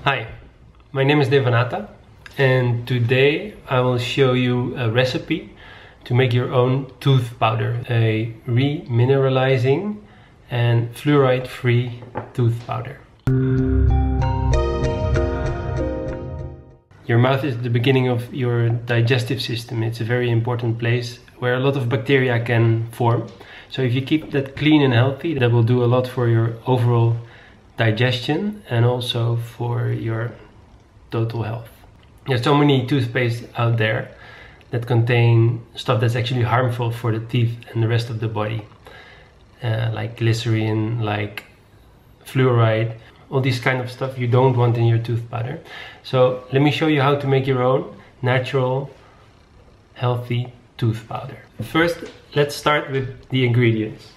Hi, my name is Devanatha, and today I will show you a recipe to make your own tooth powder, a remineralizing and fluoride-free tooth powder. Your mouth is the beginning of your digestive system. It's a very important place where a lot of bacteria can form. So if you keep that clean and healthy, that will do a lot for your overall digestion and also for your total health. There's so many toothpaste out there that contain stuff that's actually harmful for the teeth and the rest of the body, like glycerin, like fluoride, all these kind of stuff you don't want in your tooth powder. So let me show you how to make your own natural, healthy tooth powder. First, let's start with the ingredients.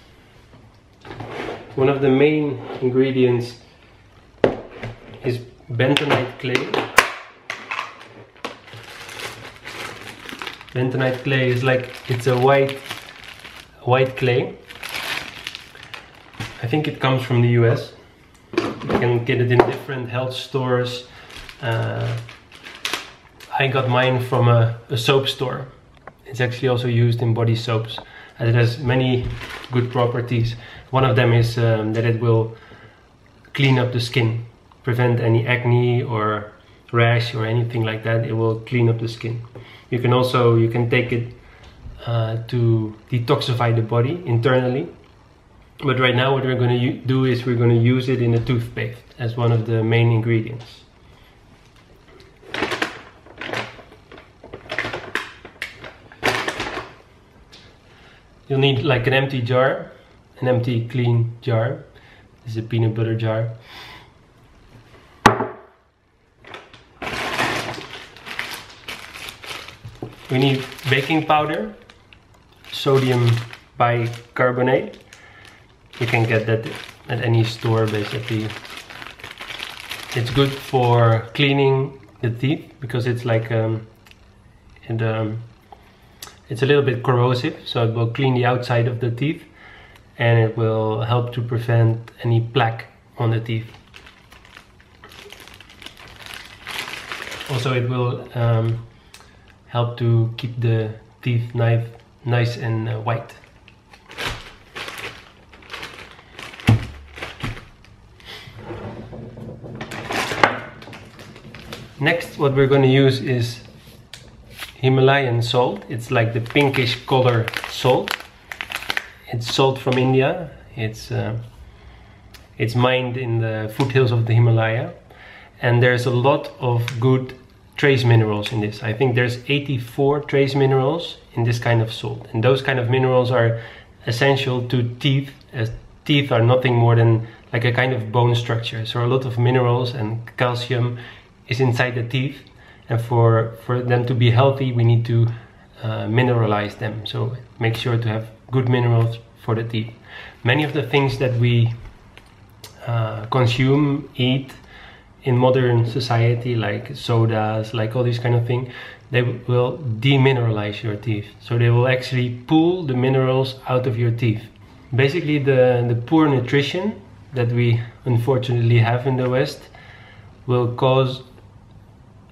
One of the main ingredients is bentonite clay. Bentonite clay is like, it's a white clay. I think it comes from the US. You can get it in different health stores. I got mine from a soap store. It's actually also used in body soaps, and it has many good properties. One of them is that it will clean up the skin, prevent any acne or rash or anything like that. It will clean up the skin. You can take it to detoxify the body internally. But right now what we're going to do is we're going to use it in a toothpaste as one of the main ingredients. You'll need like an empty jar, an empty clean jar. This is a peanut butter jar. We need baking powder, sodium bicarbonate. You can get that at any store basically. It's good for cleaning the teeth because it's like it's a little bit corrosive, so it will clean the outside of the teeth and it will help to prevent any plaque on the teeth. Also, it will help to keep the teeth nice and white. Next, what we're going to use is Himalayan salt. It's like the pinkish color salt. It's salt from India. It's mined in the foothills of the Himalaya, and there's a lot of good trace minerals in this. I think there's 84 trace minerals in this kind of salt, and those kind of minerals are essential to teeth, as teeth are nothing more than like a kind of bone structure. So a lot of minerals and calcium is inside the teeth, and for them to be healthy we need to mineralize them. So make sure to have good minerals for the teeth. Many of the things that we consume, eat in modern society, like sodas, like all these kind of things, they will demineralize your teeth. So they will actually pull the minerals out of your teeth. Basically the poor nutrition that we unfortunately have in the West will cause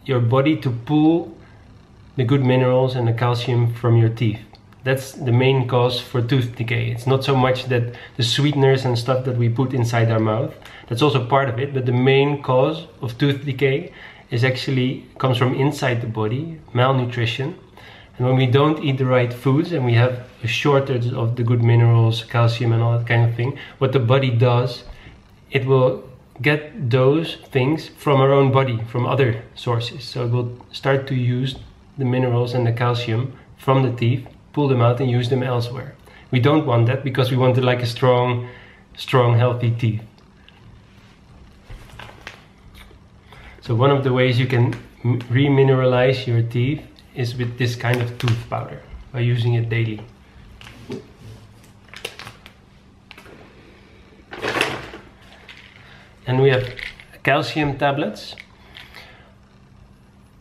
your body to pull the good minerals and the calcium from your teeth. That's the main cause for tooth decay. It's not so much that the sweeteners and stuff that we put inside our mouth, that's also part of it, but the main cause of tooth decay is actually comes from inside the body, malnutrition. And when we don't eat the right foods and we have a shortage of the good minerals, calcium and all that kind of thing, what the body does, it will get those things from our own body, from other sources. So it will start to use the minerals and the calcium from the teeth, pull them out and use them elsewhere. We don't want that because we want like a strong, healthy teeth. So one of the ways you can remineralize your teeth is with this kind of tooth powder, by using it daily. And we have calcium tablets.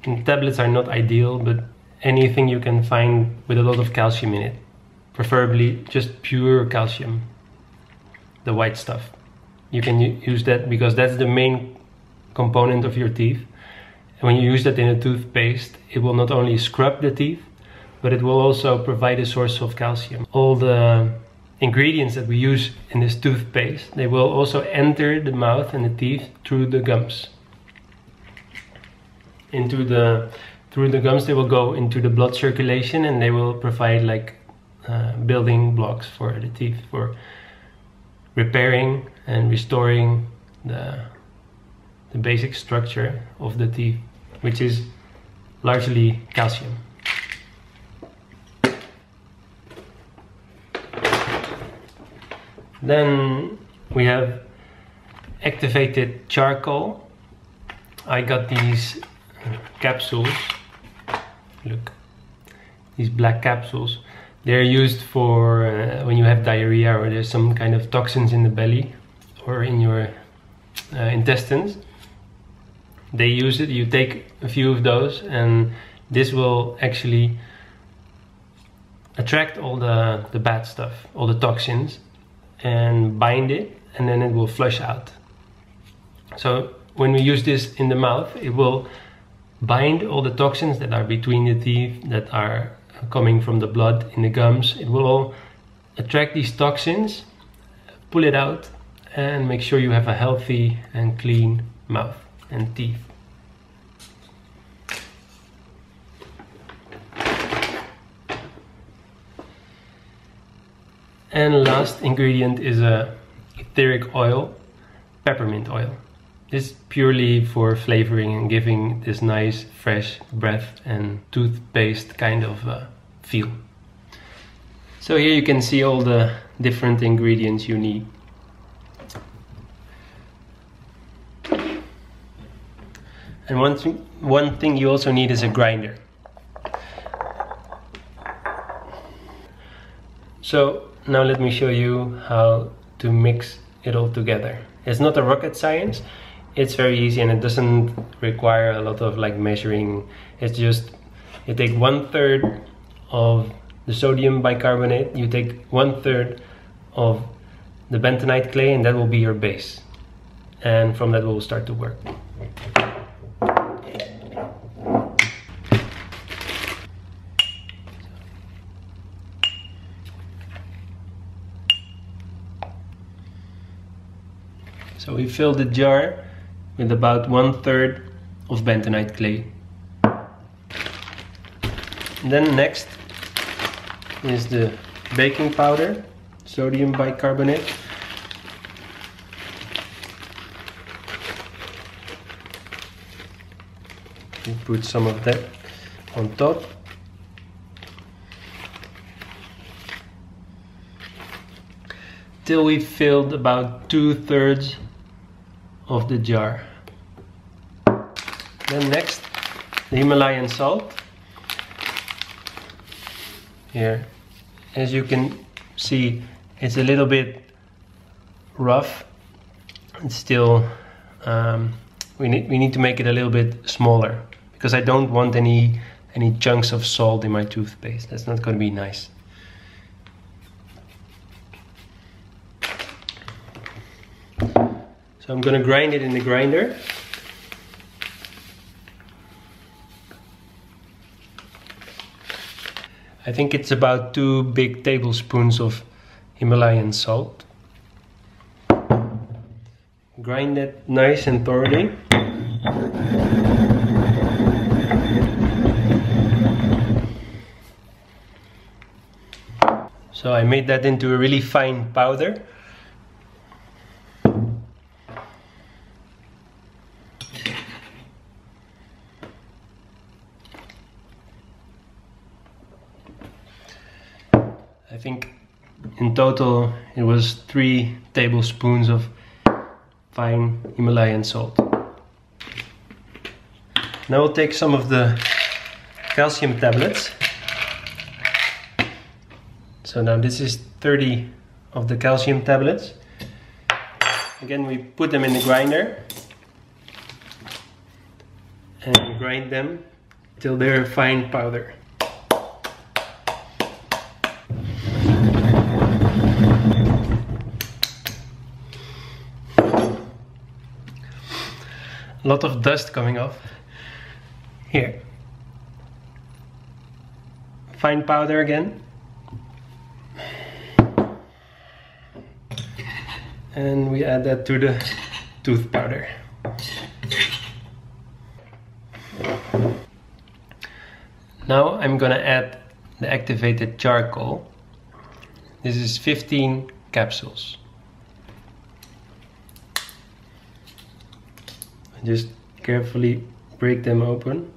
And tablets are not ideal, but anything you can find with a lot of calcium in it. Preferably just pure calcium, the white stuff. You can use that because that's the main component of your teeth. And when you use that in a toothpaste, it will not only scrub the teeth, but it will also provide a source of calcium. All the ingredients that we use in this toothpaste, they will also enter the mouth and the teeth through the gums. Through the gums, they will go into the blood circulation, and they will provide like building blocks for the teeth, for repairing and restoring the basic structure of the teeth, which is largely calcium. Then we have activated charcoal. I got these capsules. Look, these black capsules. They're used for when you have diarrhea or there's some kind of toxins in the belly or in your intestines. They use it. You take a few of those, and this will actually attract all the bad stuff, all the toxins, and bind it, and then it will flush out. So when we use this in the mouth, it will bind all the toxins that are between the teeth, that are coming from the blood in the gums. It will all attract these toxins, pull it out, and make sure you have a healthy and clean mouth and teeth. And last ingredient is a etheric oil, peppermint oil. This is purely for flavoring and giving this nice fresh breath and toothpaste kind of feel. So here you can see all the different ingredients you need. And one thing you also need is a grinder. So now let me show you how to mix it all together. It's not a rocket science. It's very easy, and it doesn't require a lot of like measuring. It's just you take 1/3 of the sodium bicarbonate, you take 1/3 of the bentonite clay, and that will be your base. And from that we'll start to work. So we fill the jar with about 1/3 of bentonite clay. And then next is the baking powder, sodium bicarbonate. We put some of that on top. Till we filled about 2/3 of the jar. Then next, the Himalayan salt. Here, as you can see, it's a little bit rough. It's still, we need to make it a little bit smaller, because I don't want any chunks of salt in my toothpaste. That's not going to be nice. So I'm going to grind it in the grinder. I think it's about 2 big tablespoons of Himalayan salt. Grind it nice and thoroughly. So I made that into a really fine powder. I think in total it was 3 tablespoons of fine Himalayan salt. Now we'll take some of the calcium tablets. So now this is 30 of the calcium tablets. Again, we put them in the grinder and grind them till they're a fine powder. a lot of dust coming off. Here. Fine powder again. And we add that to the tooth powder. Now I'm gonna add the activated charcoal. This is 15 capsules. Just carefully break them open.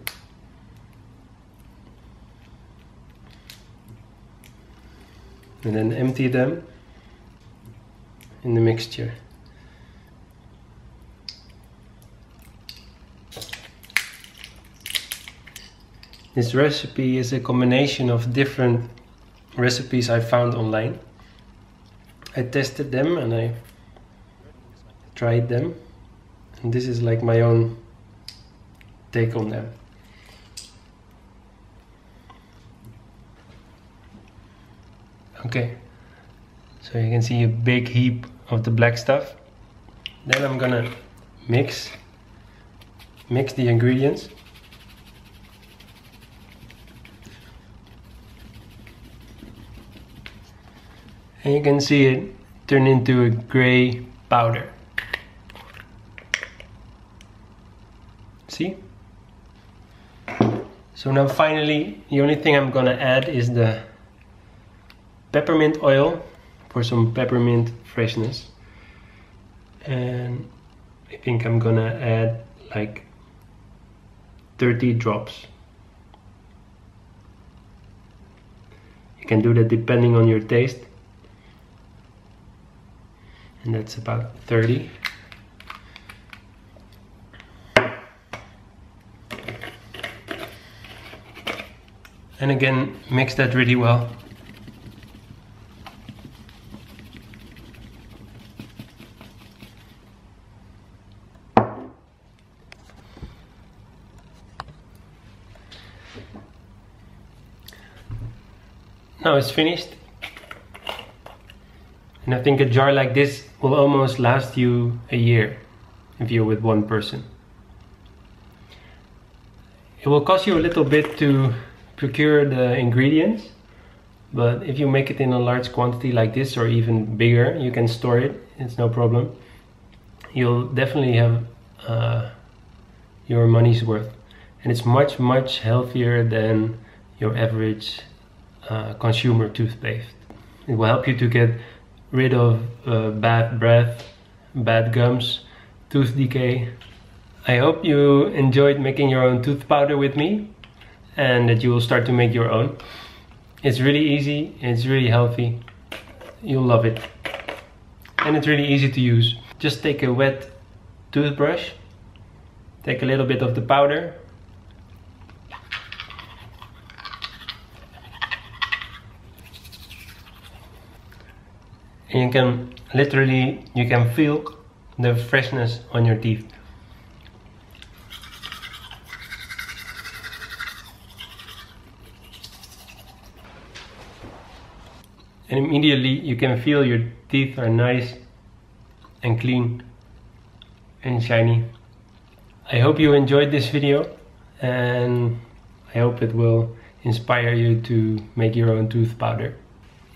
And then empty them in the mixture. This recipe is a combination of different recipes I found online. I tested them and I tried them, and this is like my own take on them. Okay, so you can see a big heap of the black stuff. Then I'm gonna mix the ingredients. And you can see it turn into a gray powder. See? So now finally, the only thing I'm gonna add is the peppermint oil for some peppermint freshness. And I think I'm gonna add like 30 drops. You can do that depending on your taste. And that's about 30. And again, mix that really well. Now it's finished. And I think a jar like this will almost last you a year if you're with one person. It will cost you a little bit to procure the ingredients, but if you make it in a large quantity like this or even bigger, you can store it, it's no problem. You'll definitely have your money's worth. And it's much healthier than your average consumer toothpaste. It will help you to get rid of bad breath, bad gums, tooth decay. I hope you enjoyed making your own tooth powder with me and that you will start to make your own. It's really easy, it's really healthy, you'll love it. And it's really easy to use. Just take a wet toothbrush, take a little bit of the powder, and you can literally, you can feel the freshness on your teeth. And immediately you can feel your teeth are nice and clean and shiny. I hope you enjoyed this video and I hope it will inspire you to make your own tooth powder.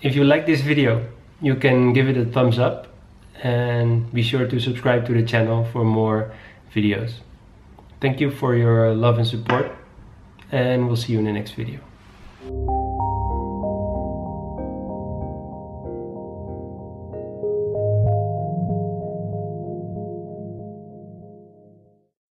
If you like this video, you can give it a thumbs up and be sure to subscribe to the channel for more videos. Thank you for your love and support, and we'll see you in the next video.